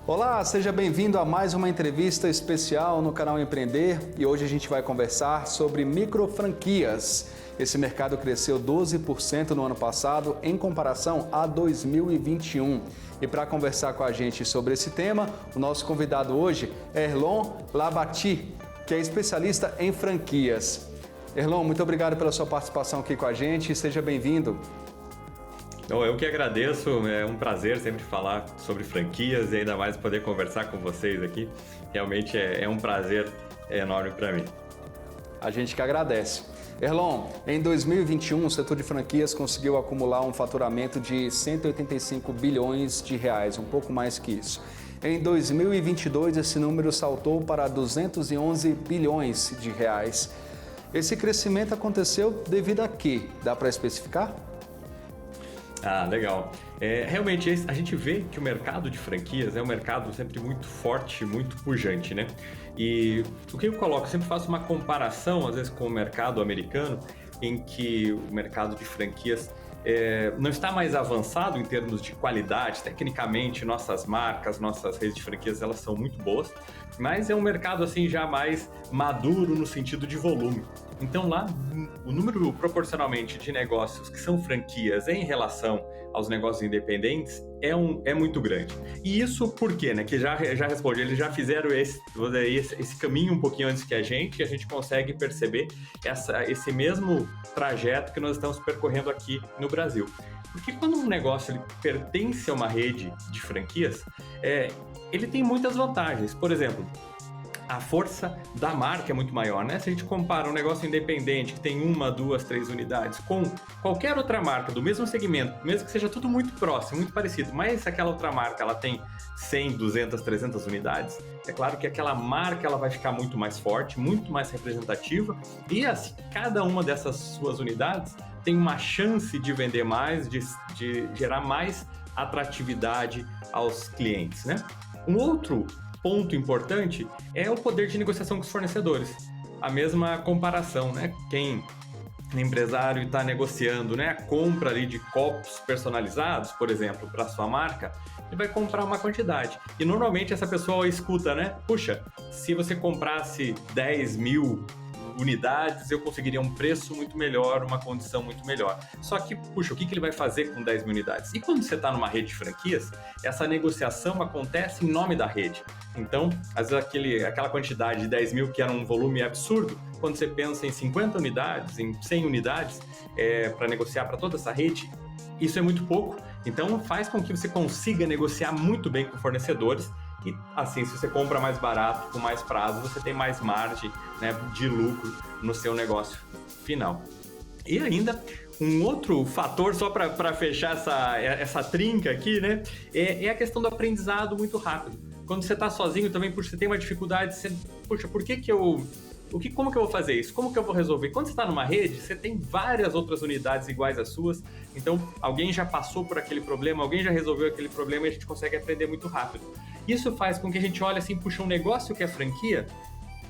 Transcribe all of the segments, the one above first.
Olá, seja bem-vindo a mais uma entrevista especial no canal Empreender e hoje a gente vai conversar sobre microfranquias. Esse mercado cresceu 12% no ano passado em comparação a 2021. E para conversar com a gente sobre esse tema, o nosso convidado hoje é Erlon Labati, que é especialista em franquias. Erlon, muito obrigado pela sua participação aqui com a gente e seja bem-vindo. Eu que agradeço, é um prazer sempre falar sobre franquias e ainda mais poder conversar com vocês aqui. Realmente é um prazer enorme para mim. A gente que agradece. Erlon, em 2021 o setor de franquias conseguiu acumular um faturamento de 185 bilhões de reais, um pouco mais que isso. Em 2022 esse número saltou para 211 bilhões de reais. Esse crescimento aconteceu devido a quê? Dá para especificar? Legal. Realmente, a gente vê que o mercado de franquias é um mercado sempre muito forte, muito pujante, né? E o que eu coloco, eu sempre faço uma comparação, às vezes, com o mercado americano, em que o mercado de franquias não está mais avançado em termos de qualidade. Tecnicamente, nossas marcas, nossas redes de franquias, elas são muito boas, mas é um mercado assim já mais maduro no sentido de volume. Então lá, o número proporcionalmente de negócios que são franquias em relação aos negócios independentes é muito grande. E isso por quê, né? Que já respondi, eles já fizeram esse caminho um pouquinho antes que a gente consegue perceber esse mesmo trajeto que nós estamos percorrendo aqui no Brasil. Porque quando um negócio ele pertence a uma rede de franquias, ele tem muitas vantagens. Por exemplo, a força da marca é muito maior, né? Se a gente compara um negócio independente que tem 1, 2, 3 unidades com qualquer outra marca do mesmo segmento, mesmo que seja tudo muito próximo, muito parecido, mas se aquela outra marca ela tem 100, 200, 300 unidades, é claro que aquela marca ela vai ficar muito mais forte, muito mais representativa e assim, cada uma dessas suas unidades tem uma chance de vender mais, de gerar mais atratividade aos clientes, né? Um outro ponto importante é o poder de negociação com os fornecedores. A mesma comparação, né? Quem empresário está negociando, né, a compra ali de copos personalizados, por exemplo, para sua marca, ele vai comprar uma quantidade. E normalmente essa pessoa escuta, né? Puxa, se você comprasse 10 mil unidades, eu conseguiria um preço muito melhor, uma condição muito melhor. Só que, puxa, o que ele vai fazer com 10 mil unidades? E quando você está numa rede de franquias, essa negociação acontece em nome da rede. Então, às vezes aquela quantidade de 10 mil que era um volume absurdo, quando você pensa em 50 unidades, em 100 unidades, para negociar para toda essa rede, isso é muito pouco. Então, faz com que você consiga negociar muito bem com fornecedores. E assim, se você compra mais barato, com mais prazo, você tem mais margem, né, de lucro no seu negócio final. E ainda, um outro fator, só para fechar essa trinca aqui, né, é a questão do aprendizado muito rápido. Quando você está sozinho também, você tem uma dificuldade, puxa, como que eu vou fazer isso? Como que eu vou resolver? Quando você está numa rede, você tem várias outras unidades iguais às suas, então alguém já passou por aquele problema, alguém já resolveu aquele problema e a gente consegue aprender muito rápido. Isso faz com que a gente olhe assim, puxa, um negócio que é franquia,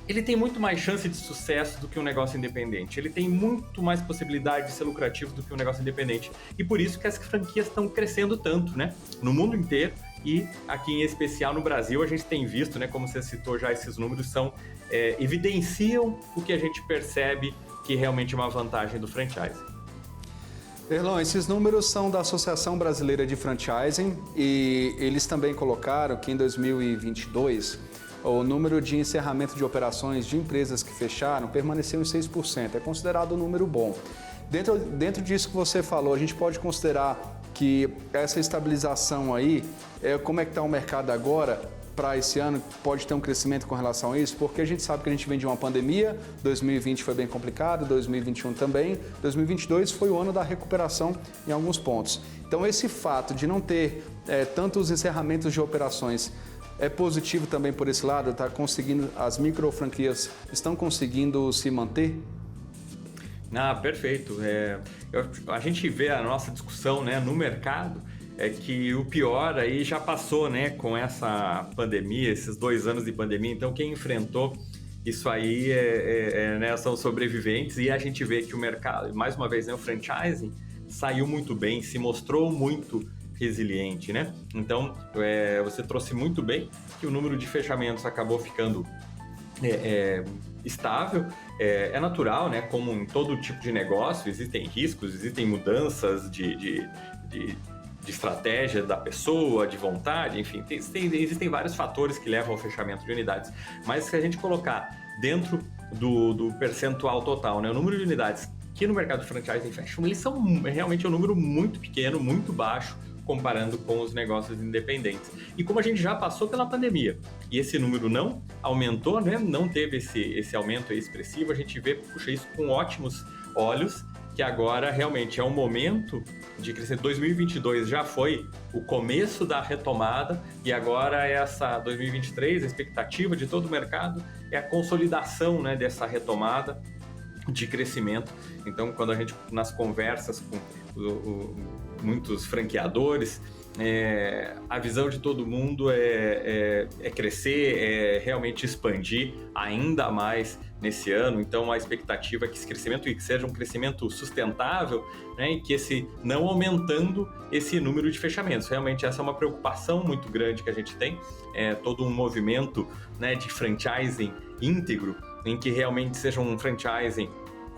ele tem muito mais chance de sucesso do que um negócio independente. Ele tem muito mais possibilidade de ser lucrativo do que um negócio independente. E por isso que as franquias estão crescendo tanto, né? No mundo inteiro e aqui em especial no Brasil, a gente tem visto, né? Como você citou já, esses números evidenciam o que a gente percebe que realmente é uma vantagem do franchise. Erlon, esses números são da Associação Brasileira de Franchising e eles também colocaram que em 2022 o número de encerramento de operações de empresas que fecharam permaneceu em 6%. É considerado um número bom. Dentro disso que você falou, a gente pode considerar que essa estabilização aí, como é que está o mercado agora para esse ano, pode ter um crescimento com relação a isso? Porque a gente sabe que a gente vem de uma pandemia, 2020 foi bem complicado, 2021 também, 2022 foi o ano da recuperação em alguns pontos. Então esse fato de não ter tantos encerramentos de operações é positivo também por esse lado? As micro franquias estão conseguindo se manter? Perfeito. A gente vê a nossa discussão, né, no mercado, é que o pior aí já passou, né, com essa pandemia, esses 2 anos de pandemia. Então, quem enfrentou isso aí né, são sobreviventes e a gente vê que o mercado, mais uma vez, né, o franchising saiu muito bem, se mostrou muito resiliente, né? Então, você trouxe muito bem que o número de fechamentos acabou ficando estável. É natural, né? Como em todo tipo de negócio, existem riscos, existem mudanças de estratégia da pessoa, de vontade, enfim, existem vários fatores que levam ao fechamento de unidades. Mas se a gente colocar dentro do percentual total, né, o número de unidades que no mercado de franchising fecham, eles são realmente um número muito pequeno, muito baixo, comparando com os negócios independentes. E como a gente já passou pela pandemia e esse número não aumentou, né, não teve esse aumento expressivo, a gente vê, puxa, isso com ótimos olhos, que agora realmente é um momento de crescer. 2022 já foi o começo da retomada e agora essa 2023, a expectativa de todo o mercado é a consolidação, né, dessa retomada de crescimento. Então, quando a gente, nas conversas com muitos franqueadores, a visão de todo mundo é crescer, é realmente expandir ainda mais nesse ano. Então, a expectativa é que esse crescimento que seja um crescimento sustentável, né, e que não aumentando esse número de fechamentos. Realmente, essa é uma preocupação muito grande que a gente tem. Todo um movimento, né, de franchising íntegro, em que realmente seja um franchising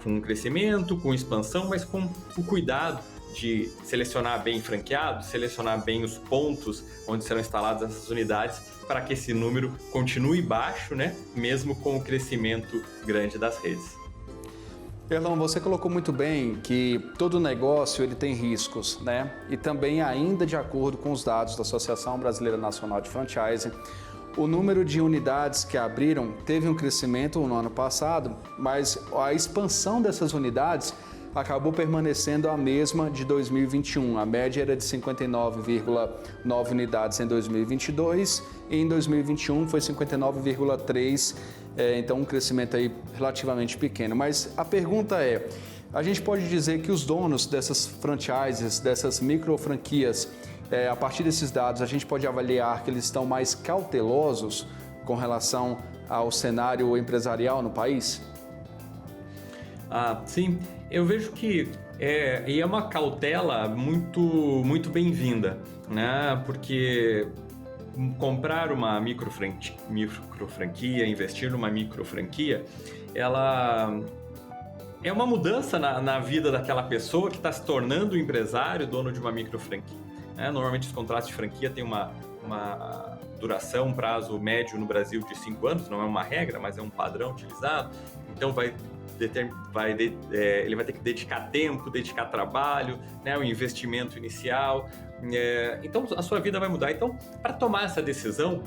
com crescimento, com expansão, mas com o cuidado de selecionar bem franqueados, selecionar bem os pontos onde serão instaladas essas unidades, para que esse número continue baixo, né, mesmo com o crescimento grande das redes. Erlon, você colocou muito bem que todo negócio ele tem riscos, né? E também, ainda de acordo com os dados da Associação Brasileira Nacional de Franchising, o número de unidades que abriram teve um crescimento no ano passado, mas a expansão dessas unidades acabou permanecendo a mesma de 2021. A média era de 59,9 unidades em 2022 e em 2021 foi 59,3, então um crescimento aí relativamente pequeno. Mas a pergunta é, a gente pode dizer que os donos dessas franchises, dessas micro franquias, a partir desses dados, a gente pode avaliar que eles estão mais cautelosos com relação ao cenário empresarial no país? Sim, eu vejo que é uma cautela muito, muito bem-vinda, né? Porque comprar uma micro franquia, investir numa micro franquia, ela é uma mudança na vida daquela pessoa que está se tornando empresário, dono de uma micro franquia. Normalmente os contratos de franquia têm uma duração, um prazo médio no Brasil de 5 anos, não é uma regra, mas é um padrão utilizado. Então ele vai ter que dedicar tempo, dedicar trabalho, né, o investimento inicial. Então a sua vida vai mudar. Então, para tomar essa decisão,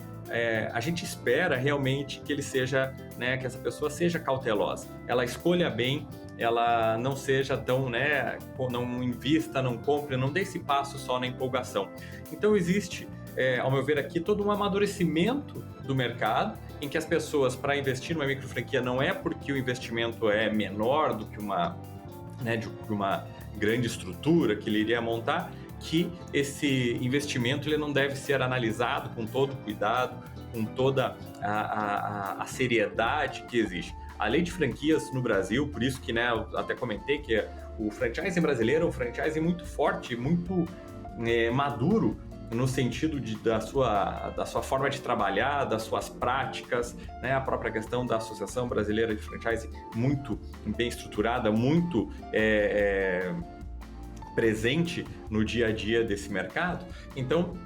a gente espera realmente que ele seja, né, que essa pessoa seja cautelosa, ela escolha bem, ela não seja tão, né, não invista, não compre, não dê esse passo só na empolgação. Então existe, ao meu ver aqui, todo um amadurecimento do mercado, em que as pessoas, para investir numa micro franquia, não é porque o investimento é menor do que uma grande estrutura que ele iria montar, que esse investimento ele não deve ser analisado com todo cuidado, com toda a seriedade que existe. A lei de franquias no Brasil, por isso que, né, eu até comentei que o franchising brasileiro é um franchising muito forte, muito maduro, no sentido da sua forma de trabalhar, das suas práticas, né? A própria questão da Associação Brasileira de Franchising muito bem estruturada, muito presente no dia a dia desse mercado. Então,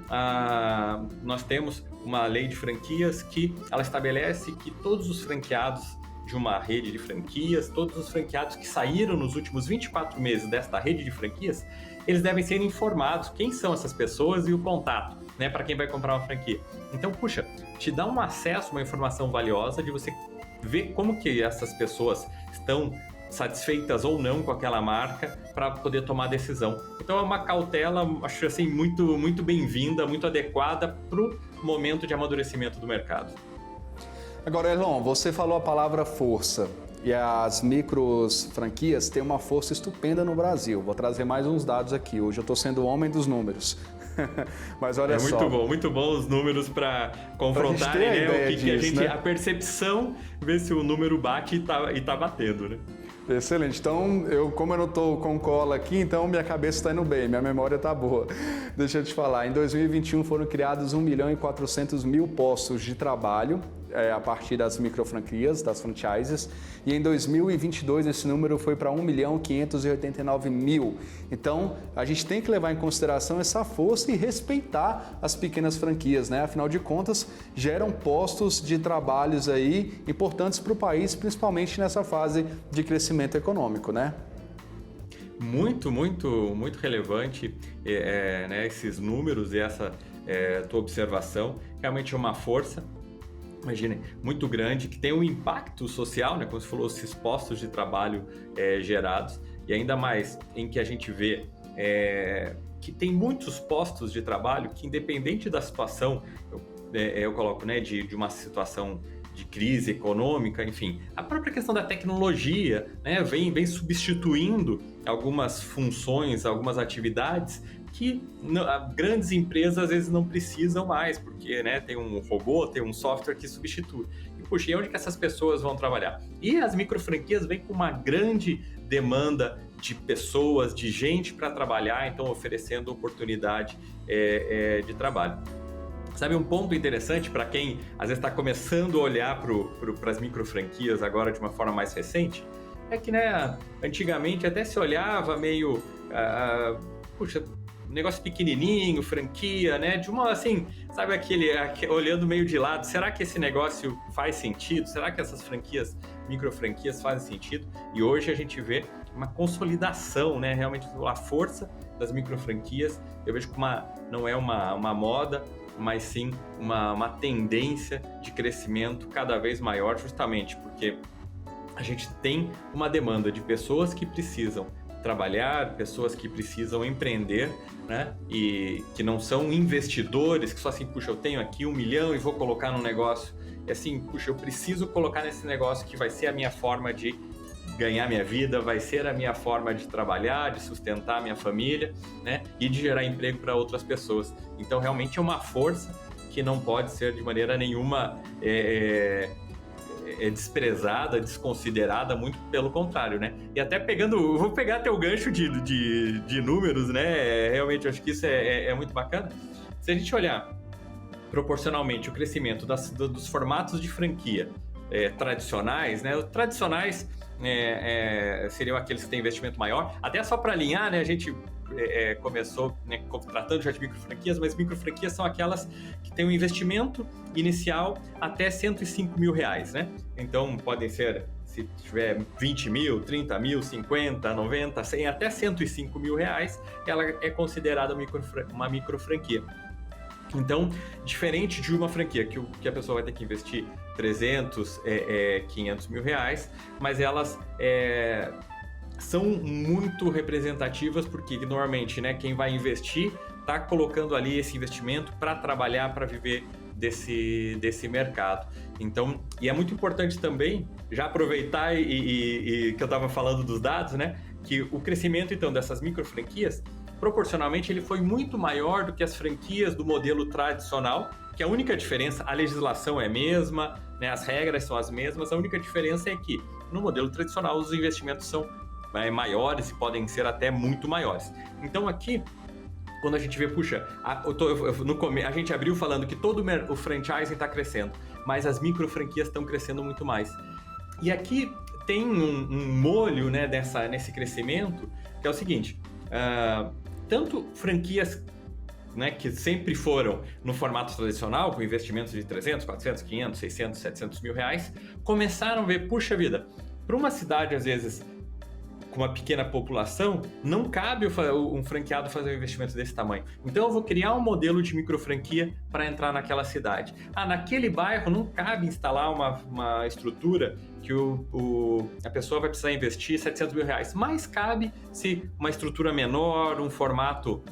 nós temos uma lei de franquias que ela estabelece que todos os franqueados de uma rede de franquias, todos os franqueados que saíram nos últimos 24 meses desta rede de franquias, eles devem ser informados quem são essas pessoas e o contato, né, para quem vai comprar uma franquia. Então, puxa, te dá um acesso, uma informação valiosa de você ver como que essas pessoas estão satisfeitas ou não com aquela marca para poder tomar a decisão. Então é uma cautela, acho assim, muito, muito bem-vinda, muito adequada para o momento de amadurecimento do mercado. Agora, Erlon, você falou a palavra força. e as micros franquias têm uma força estupenda no Brasil. Vou trazer mais uns dados aqui. Hoje eu estou sendo o homem dos números. Mas olha só. Muito bom os números para confrontarem, né, o que a gente, né? A percepção, ver se o número bate e tá batendo, né? Excelente. Então, como eu não estou com cola aqui, então minha cabeça está indo bem, minha memória está boa. Deixa eu te falar, em 2021 foram criados 1.400.000 postos de trabalho a partir das microfranquias, das franchises, e em 2022 esse número foi para 1.589.000. Então, a gente tem que levar em consideração essa força e respeitar as pequenas franquias, né? Afinal de contas, geram postos de trabalhos aí importantes para o país, principalmente nessa fase de crescimento econômico, né? Muito relevante né, esses números e essa tua observação. Realmente é uma força, imagine, muito grande, que tem um impacto social, né, como você falou, esses postos de trabalho gerados, e ainda mais em que a gente vê que tem muitos postos de trabalho que, independente da situação, eu coloco, né, de uma situação de crise econômica, enfim, a própria questão da tecnologia, né, vem substituindo algumas funções, algumas atividades que grandes empresas às vezes não precisam mais, porque, né, tem um robô, tem um software que substitui. E, puxa, e onde que essas pessoas vão trabalhar? E as microfranquias vêm com uma grande demanda de pessoas, de gente para trabalhar, então oferecendo oportunidade de trabalho. Sabe, um ponto interessante para quem às vezes está começando a olhar para as microfranquias agora de uma forma mais recente, é que, né, antigamente até se olhava meio, puxa, negócio pequenininho, franquia, né, de uma, assim, sabe, olhando meio de lado, será que esse negócio faz sentido? Será que essas microfranquias fazem sentido? E hoje a gente vê uma consolidação, né, realmente a força das microfranquias, eu vejo que não é uma moda, mas sim uma tendência de crescimento cada vez maior, justamente porque a gente tem uma demanda de pessoas que precisam trabalhar, pessoas que precisam empreender, né? E que não são investidores, que só assim, puxa, eu tenho aqui 1 milhão e vou colocar num negócio. E assim, puxa, eu preciso colocar nesse negócio que vai ser a minha forma de ganhar minha vida, vai ser a minha forma de trabalhar, de sustentar a minha família, né? E de gerar emprego para outras pessoas. Então, realmente é uma força que não pode ser de maneira nenhuma desprezada, desconsiderada, muito pelo contrário, né? E até vou pegar até o gancho de números, né? Realmente, eu acho que isso é muito bacana. Se a gente olhar proporcionalmente o crescimento dos formatos de franquia tradicionais, né? Os tradicionais seriam aqueles que têm investimento maior. Até só para alinhar, né? A gente começou, né, tratando já de microfranquias, mas microfranquias são aquelas que têm um investimento inicial até R$105 mil, né? Então podem ser, se tiver 20 mil, 30 mil, 50, 90, 100, até R$105 mil, ela é considerada uma microfranquia. Então, diferente de uma franquia que a pessoa vai ter que investir 300, 500 mil reais, mas elas são muito representativas porque normalmente, né, quem vai investir está colocando ali esse investimento para trabalhar, para viver desse mercado. Então, e é muito importante também já aproveitar e que eu estava falando dos dados, né, que o crescimento então dessas microfranquias proporcionalmente ele foi muito maior do que as franquias do modelo tradicional, que a única diferença, a legislação é a mesma, né, as regras são as mesmas, a única diferença é que no modelo tradicional os investimentos são maiores e podem ser até muito maiores. Então aqui, quando a gente vê, puxa, a gente abriu falando que todo o franchising está crescendo, mas as microfranquias estão crescendo muito mais. E aqui tem um molho, né, nesse crescimento, que é o seguinte, tanto franquias, né, que sempre foram no formato tradicional, com investimentos de 300, 400, 500, 600, 700 mil reais, começaram a ver, puxa vida, para uma cidade, às vezes, com uma pequena população, não cabe um franqueado fazer um investimento desse tamanho. Então eu vou criar um modelo de microfranquia para entrar naquela cidade. Naquele bairro não cabe instalar uma estrutura que a pessoa vai precisar investir 700 mil reais, mas cabe se uma estrutura menor, um formato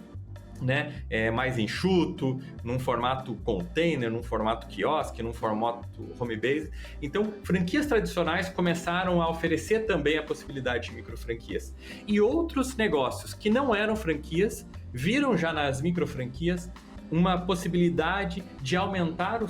né, mais enxuto, num formato container, num formato quiosque, num formato home base. Então, franquias tradicionais começaram a oferecer também a possibilidade de micro franquias. E outros negócios que não eram franquias viram já nas micro franquias uma possibilidade de aumentar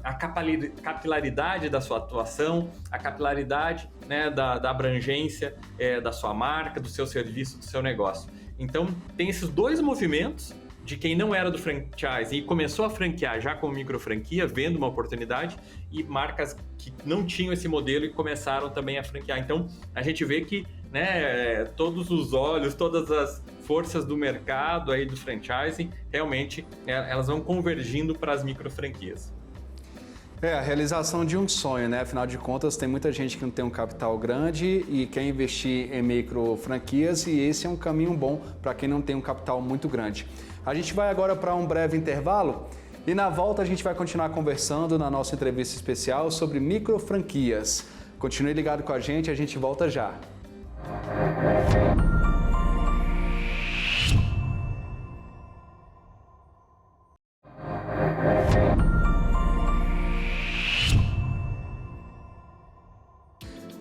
a capilaridade da sua atuação, a capilaridade, né, da abrangência da sua marca, do seu serviço, do seu negócio. Então, tem esses dois movimentos de quem não era do franchise e começou a franquear já como micro franquia, vendo uma oportunidade, e marcas que não tinham esse modelo e começaram também a franquear. Então, a gente vê que, né, todos os olhos, todas as forças do mercado aí do franchising, realmente elas vão convergindo para as micro franquias. A realização de um sonho, né? Afinal de contas, tem muita gente que não tem um capital grande e quer investir em micro franquias, e esse é um caminho bom para quem não tem um capital muito grande. A gente vai agora para um breve intervalo e na volta a gente vai continuar conversando na nossa entrevista especial sobre micro franquias. Continue ligado com a gente volta já.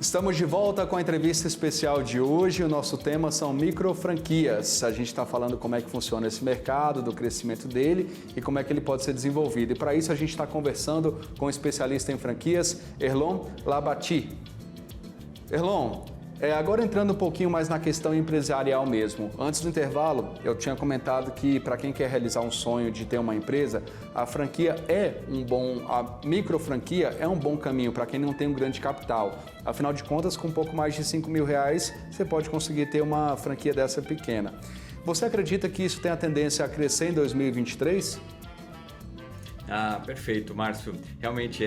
Estamos de volta com a entrevista especial de hoje. O nosso tema são micro franquias. A gente está falando como é que funciona esse mercado, do crescimento dele e como é que ele pode ser desenvolvido. E para isso a gente está conversando com o especialista em franquias, Erlon Labati. Erlon, agora entrando um pouquinho mais na questão empresarial mesmo. Antes do intervalo, eu tinha comentado que para quem quer realizar um sonho de ter uma empresa, a micro franquia é um bom caminho para quem não tem um grande capital. Afinal de contas, com um pouco mais de R$5.000, você pode conseguir ter uma franquia dessa pequena. Você acredita que isso tem a tendência a crescer em 2023? Perfeito, Márcio. Realmente,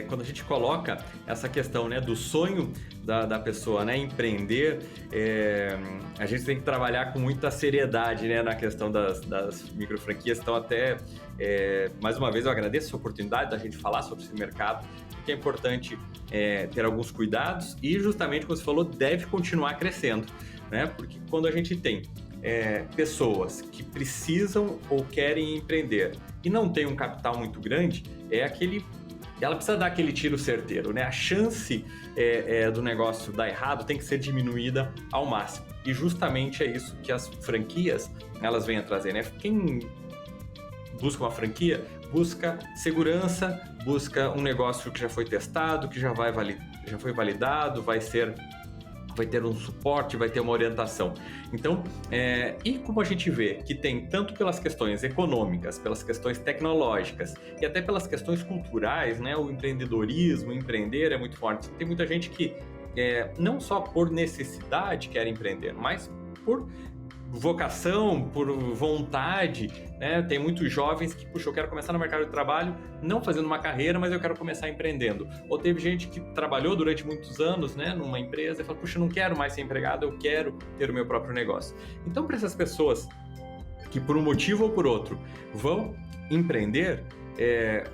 quando a gente coloca essa questão, né, do sonho da pessoa, né, empreender, a gente tem que trabalhar com muita seriedade, né, na questão das micro franquias. Então, até, mais uma vez, eu agradeço a oportunidade da gente falar sobre esse mercado, porque é importante ter alguns cuidados e, justamente, como você falou, deve continuar crescendo, né, porque quando a gente tem pessoas que precisam ou querem empreender e não tem um capital muito grande, ela precisa dar aquele tiro certeiro, né? A chance do negócio dar errado tem que ser diminuída ao máximo. E justamente é isso que as franquias elas vêm a trazer, né? Quem busca uma franquia busca segurança, busca um negócio que já foi testado, que já foi validado, vai ter um suporte, vai ter uma orientação. Então, e como a gente vê que tem tanto pelas questões econômicas, pelas questões tecnológicas e até pelas questões culturais, né? O empreendedorismo, empreender é muito forte. Tem muita gente que não só por necessidade quer empreender, mas por vocação, por vontade, né? Tem muitos jovens que, puxa, eu quero começar no mercado de trabalho, não fazendo uma carreira, mas eu quero começar empreendendo. Ou teve gente que trabalhou durante muitos anos, né, numa empresa e falou, puxa, eu não quero mais ser empregado, eu quero ter o meu próprio negócio. Então, para essas pessoas que, por um motivo ou por outro, vão empreender,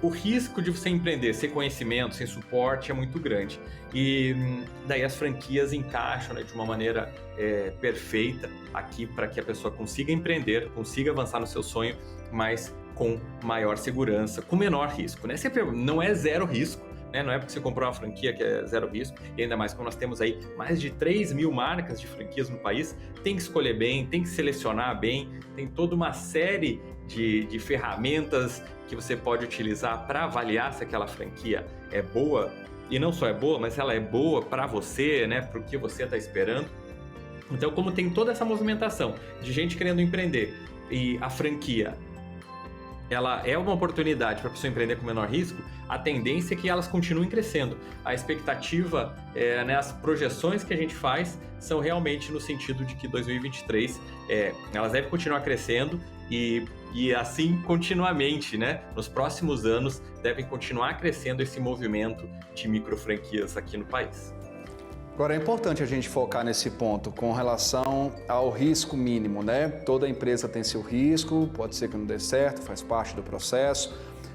o risco de você empreender sem conhecimento, sem suporte é muito grande. E daí as franquias encaixam, né, de uma maneira perfeita aqui para que a pessoa consiga empreender, consiga avançar no seu sonho, mas com maior segurança, com menor risco, né? Sempre não é zero risco, né? Não é porque você comprou uma franquia que é zero risco, e ainda mais como nós temos aí mais de 3.000 marcas de franquias no país, tem que escolher bem, tem que selecionar bem, tem toda uma série de ferramentas que você pode utilizar para avaliar se aquela franquia é boa, e não só é boa, mas ela é boa para você, né, para o que você está esperando. Então, como tem toda essa movimentação de gente querendo empreender e a franquia ela é uma oportunidade para a pessoa empreender com menor risco, a tendência é que elas continuem crescendo. A expectativa, né, as projeções que a gente faz são realmente no sentido de que 2023 elas devem continuar crescendo e assim continuamente, né? Nos próximos anos devem continuar crescendo esse movimento de micro franquias aqui no país. Agora, é importante a gente focar nesse ponto com relação ao risco mínimo, né? Toda empresa tem seu risco, pode ser que não dê certo, faz parte do processo.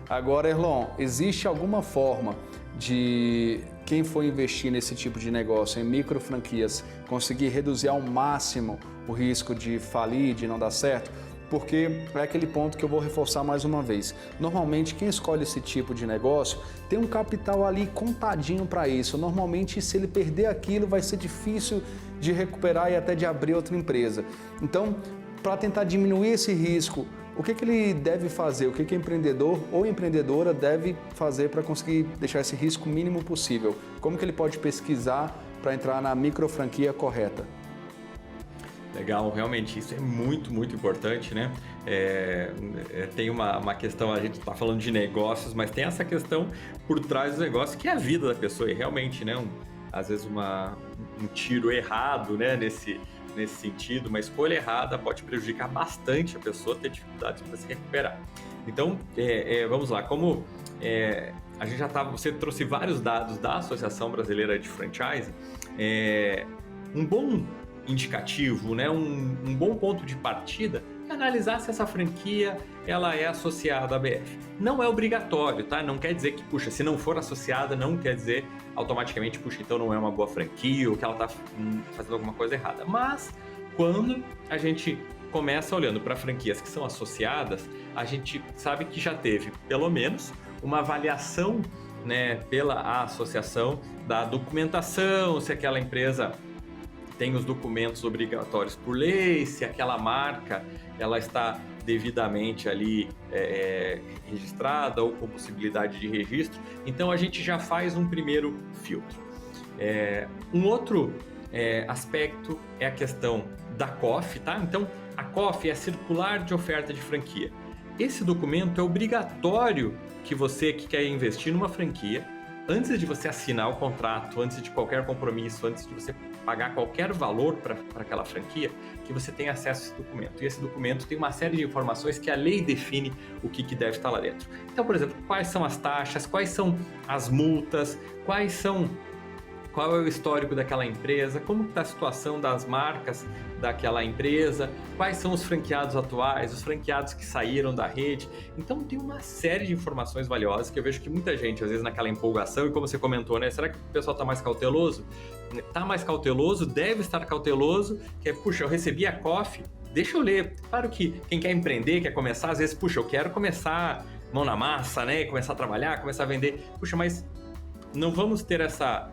Agora, Erlon, existe alguma forma de quem for investir nesse tipo de negócio, em micro franquias, conseguir reduzir ao máximo o risco de falir, de não dar certo? porque é aquele ponto que eu vou reforçar mais uma vez. Normalmente, quem escolhe esse tipo de negócio tem um capital ali contadinho para isso. Normalmente, se ele perder aquilo, vai ser difícil de recuperar e até de abrir outra empresa. Então, para tentar diminuir esse risco, o que ele deve fazer? O que empreendedor ou empreendedora deve fazer para conseguir deixar esse risco mínimo possível? Como que ele pode pesquisar para entrar na micro franquia correta? Legal, realmente isso é muito, muito importante, né? Tem uma questão, a gente está falando de negócios, mas tem essa questão por trás do negócio que é a vida da pessoa e realmente, né? Às vezes um tiro errado, né? Nesse sentido, uma escolha errada pode prejudicar bastante a pessoa, ter dificuldades para se recuperar. Então, vamos lá, como a gente você trouxe vários dados da Associação Brasileira de Franchise, um bom indicativo, né, um bom ponto de partida é analisar se essa franquia ela é associada à BF. Não é obrigatório, tá? Não quer dizer que, puxa, se não for associada, não quer dizer automaticamente, puxa, então não é uma boa franquia ou que ela está fazendo alguma coisa errada. Mas quando a gente começa olhando para franquias que são associadas, a gente sabe que já teve, pelo menos, uma avaliação, né, pela associação da documentação, se aquela empresa tem os documentos obrigatórios por lei, se aquela marca ela está devidamente ali registrada ou com possibilidade de registro. Então a gente já faz um primeiro filtro. Um outro aspecto é a questão da COF, tá? Então a COF é a Circular de Oferta de Franquia. Esse documento é obrigatório que você que quer investir numa franquia, antes de você assinar o contrato, antes de qualquer compromisso, antes de você pagar qualquer valor para aquela franquia, que você tenha acesso a esse documento. E esse documento tem uma série de informações que a lei define o que deve estar lá dentro. Então, por exemplo, quais são as taxas, quais são as multas, qual é o histórico daquela empresa, como está a situação das marcas daquela empresa, quais são os franqueados atuais, os franqueados que saíram da rede. Então tem uma série de informações valiosas que eu vejo que muita gente, às vezes naquela empolgação, e como você comentou, né? Será que o pessoal está mais cauteloso? Está mais cauteloso, deve estar cauteloso, que é, puxa, eu recebi a COF, deixa eu ler. Claro que quem quer empreender, quer começar, às vezes, puxa, eu quero começar mão na massa, né? Começar a trabalhar, começar a vender. Puxa, mas não vamos ter essa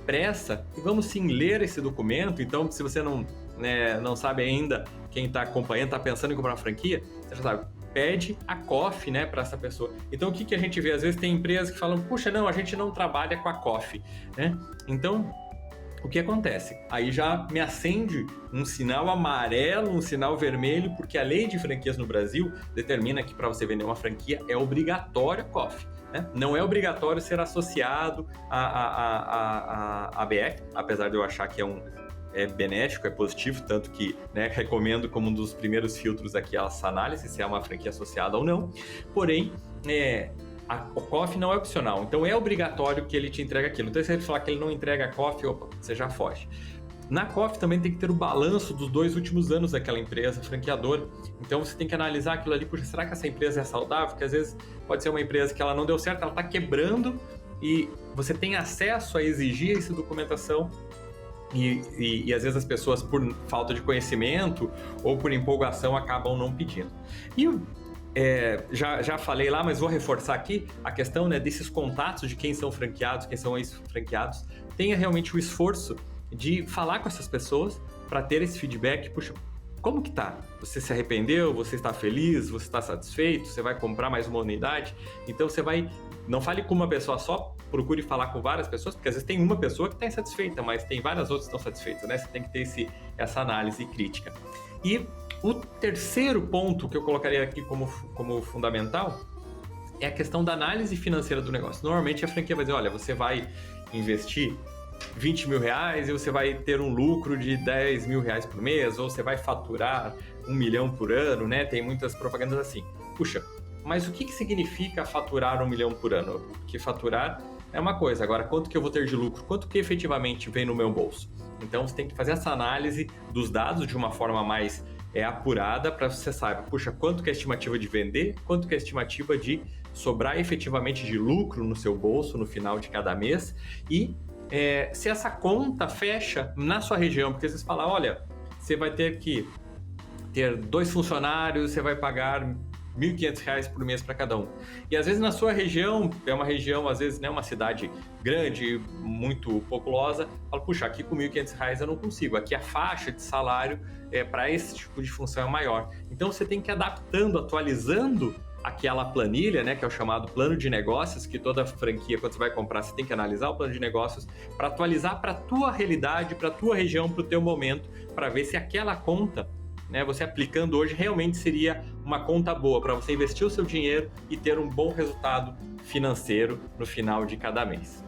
pressa e vamos sim ler esse documento. Então, se você não sabe ainda, quem está acompanhando, está pensando em comprar uma franquia, você já sabe, pede a COF, né, para essa pessoa. Então, o que a gente vê? Às vezes tem empresas que falam, puxa, não, a gente não trabalha com a COF, né? Então, o que acontece? Aí já me acende um sinal amarelo, um sinal vermelho, porque a lei de franquias no Brasil determina que para você vender uma franquia é obrigatório a COF. Né? Não é obrigatório ser associado à BF, apesar de eu achar que é benéfico, é positivo, tanto que, né, recomendo como um dos primeiros filtros aqui essa análise, se é uma franquia associada ou não. Porém, a COF não é opcional, então é obrigatório que ele te entregue aquilo. Então, se ele falar que ele não entrega a COF, opa, você já foge. Na COF também tem que ter o balanço dos 2 últimos anos daquela empresa franqueadora. Então você tem que analisar aquilo ali, puxa, será que essa empresa é saudável? Porque às vezes pode ser uma empresa que ela não deu certo, ela está quebrando e você tem acesso a exigir essa documentação e às vezes as pessoas, por falta de conhecimento ou por empolgação, acabam não pedindo. E já falei lá, mas vou reforçar aqui a questão, né, desses contatos de quem são franqueados, quem são ex-franqueados. Tenha realmente o esforço de falar com essas pessoas para ter esse feedback. Puxa, como que tá? Você se arrependeu? Você está feliz? Você está satisfeito? Você vai comprar mais uma unidade? Então não fale com uma pessoa só, procure falar com várias pessoas, porque às vezes tem uma pessoa que está insatisfeita, mas tem várias outras que estão satisfeitas, né? Você tem que ter essa análise crítica. E o terceiro ponto que eu colocaria aqui como fundamental é a questão da análise financeira do negócio. Normalmente a franquia vai dizer, olha, você vai investir 20 mil reais e você vai ter um lucro de 10 mil reais por mês, ou você vai faturar 1 milhão por ano, né? Tem muitas propagandas assim. Puxa, mas o que significa faturar 1 milhão por ano? Porque faturar é uma coisa, agora quanto que eu vou ter de lucro? Quanto que efetivamente vem no meu bolso? Então você tem que fazer essa análise dos dados de uma forma mais apurada para você saber, puxa, quanto que é a estimativa de vender, quanto que é a estimativa de sobrar efetivamente de lucro no seu bolso no final de cada mês e se essa conta fecha na sua região, porque vocês falam, olha, você vai ter que ter 2 funcionários, você vai pagar R$ 1.500 por mês para cada um. E às vezes na sua região, é uma região, às vezes, né, uma cidade grande, muito populosa, fala, puxa, aqui com R$ 1.500 eu não consigo, aqui a faixa de salário para esse tipo de função é maior. Então você tem que ir adaptando, atualizando aquela planilha, né, que é o chamado plano de negócios, que toda franquia, quando você vai comprar, você tem que analisar o plano de negócios para atualizar para a tua realidade, para a tua região, para o teu momento, para ver se aquela conta, né, você aplicando hoje, realmente seria uma conta boa para você investir o seu dinheiro e ter um bom resultado financeiro no final de cada mês.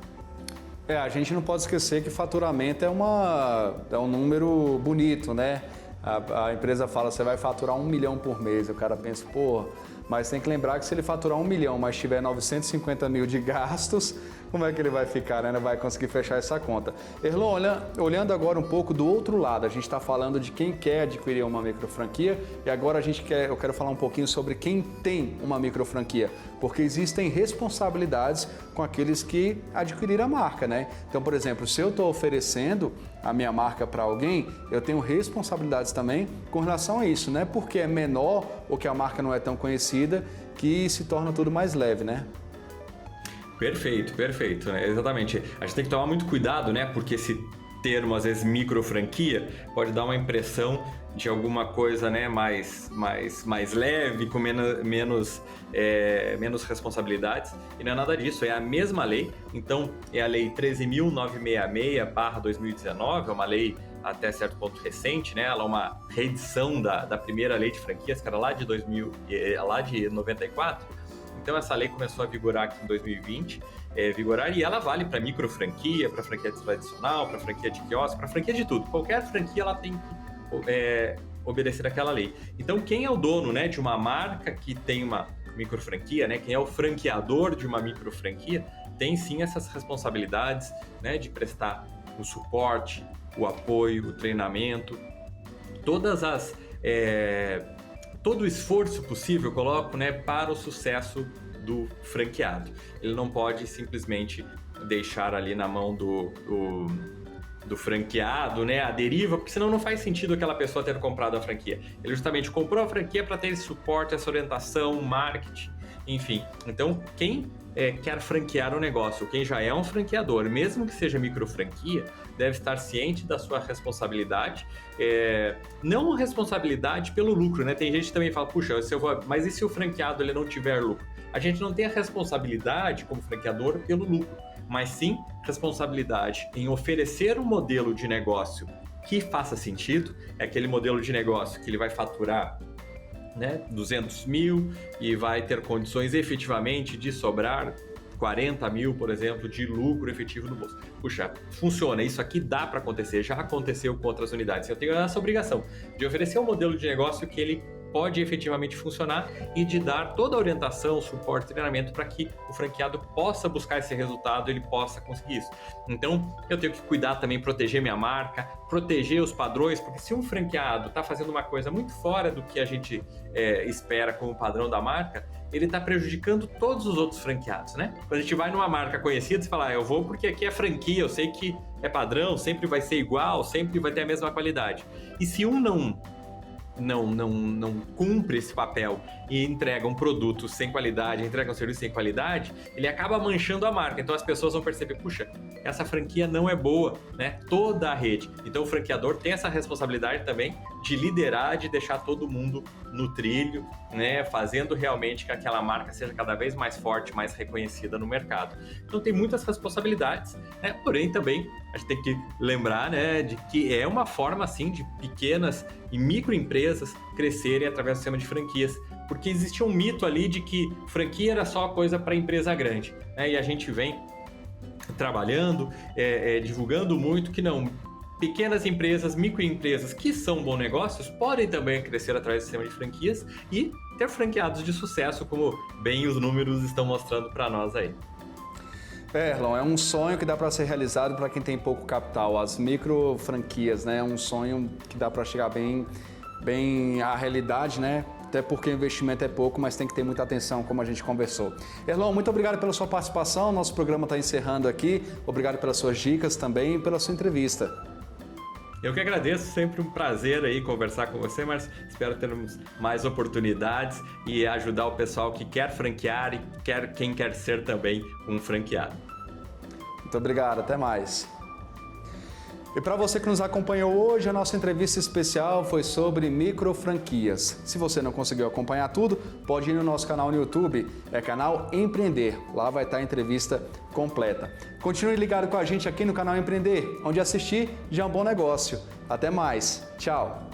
A gente não pode esquecer que faturamento é um número bonito, né? A empresa fala, você vai faturar 1 milhão por mês, o cara pensa, pô, mas tem que lembrar que se ele faturar 1 milhão, mas tiver 950 mil de gastos, como é que ele vai ficar, né? Não vai conseguir fechar essa conta. Erlon, olhando agora um pouco do outro lado, a gente está falando de quem quer adquirir uma micro franquia e agora eu quero falar um pouquinho sobre quem tem uma micro franquia, porque existem responsabilidades com aqueles que adquiriram a marca, né? Então, por exemplo, se eu estou oferecendo a minha marca para alguém, eu tenho responsabilidades também com relação a isso, né? Porque é menor ou que a marca não é tão conhecida que se torna tudo mais leve, né? Perfeito, né? Exatamente. A gente tem que tomar muito cuidado, né? Porque esse termo, às vezes, micro franquia, pode dar uma impressão de alguma coisa, né, mais leve, com menos responsabilidades, e não é nada disso, é a mesma lei. Então, é a Lei 13.966/2019, é uma lei até certo ponto recente, né? Ela é uma reedição da primeira lei de franquias, que era lá de 94. Então essa lei começou a vigorar aqui em 2020, e ela vale para micro franquia, para franquia tradicional, para franquia de quiosque, para franquia de tudo. Qualquer franquia ela tem que obedecer àquela lei. Então quem é o dono, né, de uma marca que tem uma micro franquia, né, quem é o franqueador de uma micro franquia, tem sim essas responsabilidades, né, de prestar o suporte, o apoio, o treinamento, todo o esforço possível, eu coloco, né, para o sucesso do franqueado. Ele não pode simplesmente deixar ali na mão do franqueado, né, a deriva, porque senão não faz sentido aquela pessoa ter comprado a franquia. Ele justamente comprou a franquia para ter esse suporte, essa orientação, marketing, enfim. Então, quem quer franquear o negócio, quem já é um franqueador, mesmo que seja micro franquia, deve estar ciente da sua responsabilidade, não responsabilidade pelo lucro, né? Tem gente que também fala, puxa, mas e se o franqueado ele não tiver lucro? A gente não tem a responsabilidade como franqueador pelo lucro, mas sim responsabilidade em oferecer um modelo de negócio que faça sentido, é aquele modelo de negócio que ele vai faturar, né, 200 mil e vai ter condições efetivamente de sobrar 40 mil, por exemplo, de lucro efetivo no bolso. Puxa, funciona, isso aqui dá para acontecer, já aconteceu com outras unidades. Eu tenho essa obrigação de oferecer um modelo de negócio que ele pode efetivamente funcionar e de dar toda a orientação, suporte, treinamento para que o franqueado possa buscar esse resultado, ele possa conseguir isso. Então, eu tenho que cuidar também, proteger minha marca, proteger os padrões, porque se um franqueado está fazendo uma coisa muito fora do que a gente espera como padrão da marca, ele está prejudicando todos os outros franqueados, né? Quando a gente vai numa marca conhecida, você fala, eu vou porque aqui é franquia, eu sei que é padrão, sempre vai ser igual, sempre vai ter a mesma qualidade. E se um não cumpre esse papel e entrega um produto sem qualidade, entrega um serviço sem qualidade, ele acaba manchando a marca. Então as pessoas vão perceber, puxa, essa franquia não é boa, né? Toda a rede. Então o franqueador tem essa responsabilidade também de liderar, de deixar todo mundo no trilho, né? Fazendo realmente que aquela marca seja cada vez mais forte, mais reconhecida no mercado. Então tem muitas responsabilidades, né? Porém também a gente tem que lembrar, né, de que é uma forma assim de pequenas e microempresas crescerem através do sistema de franquias, porque existia um mito ali de que franquia era só coisa para empresa grande, né? E a gente vem trabalhando, divulgando muito que não, pequenas empresas, microempresas que são bons negócios podem também crescer através do sistema de franquias e ter franqueados de sucesso, como bem os números estão mostrando para nós aí. Erlon, é um sonho que dá para ser realizado para quem tem pouco capital. As micro franquias, né? É um sonho que dá para chegar bem à realidade, né? Até porque o investimento é pouco, mas tem que ter muita atenção, como a gente conversou. Erlon, muito obrigado pela sua participação. Nosso programa está encerrando aqui. Obrigado pelas suas dicas também e pela sua entrevista. Eu que agradeço, sempre um prazer aí conversar com você, mas espero termos mais oportunidades e ajudar o pessoal que quer franquear e quem quer ser também um franqueado. Muito obrigado, até mais. E para você que nos acompanhou hoje, a nossa entrevista especial foi sobre micro franquias. Se você não conseguiu acompanhar tudo, pode ir no nosso canal no YouTube, é canal Empreender. Lá vai estar a entrevista completa. Continue ligado com a gente aqui no canal Empreender, onde assistir já é um bom negócio. Até mais. Tchau.